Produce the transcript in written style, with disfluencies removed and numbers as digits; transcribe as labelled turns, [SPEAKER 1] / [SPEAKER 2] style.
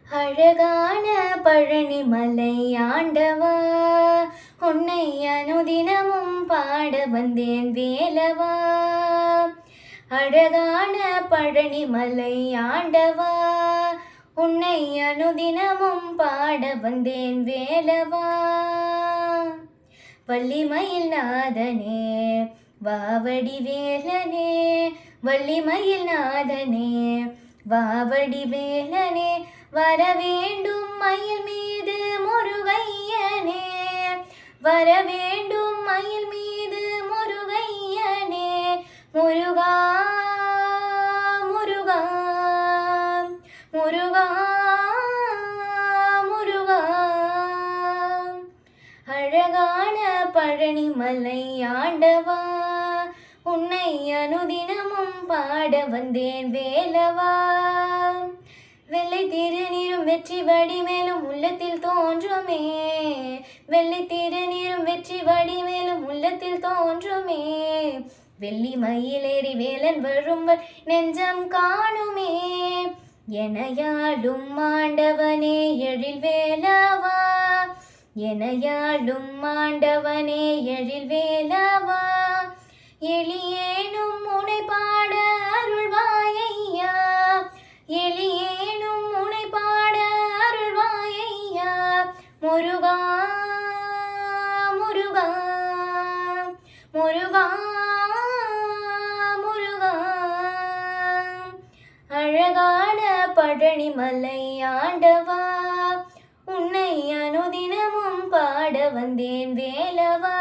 [SPEAKER 1] அழகான பழனிமலை ஆண்டவா, உன்னை அனுதினமும் பாட வந்தேன் வேலவா. அழகான பழனிமலை ஆண்டவா, உன்னை அனுதினமும் பாட வந்தேன் வேலவா. வள்ளிமயில் நாதனே வாவடி வேலனே, வள்ளிமயில் நாதனே வாவடி வேலனே, வரவேண்டும் மயில் மீது முருகையனே, வரவேண்டும் மயில் மீது முருகையனே. முருகா முருகா முருகா முருகா. அழகான பழனிமலை ஆண்டவா, உன்னை அனுதினமும் பாட வந்தேன் வேலவா. வெள்ளை திருநீரும் வெற்றி வடிவேலும் உள்ளத்தில் தோன்றுமே, வெள்ளை திருநீரும் வெற்றி வடிவேலும் உள்ளத்தில் தோன்றுமே. வெள்ளி மயிலேறி வேலன் வரும்பர் நெஞ்சம் காணுமே, எனையாளும் ஆண்டவனே எழில் வேலவா, எனையாளும் ஆண்டவனே எழில் வேலவா. எளியேனும் உனை பாட அருள்வாயையா, எளியேனும் உனை பாட அருள்வாயையா. முருகா முருகா முருகா முருகா. அழகான பழனிமலை ஆண்டவா, உன்னை அனுதினமும் பாட வந்தேன் வேலவா.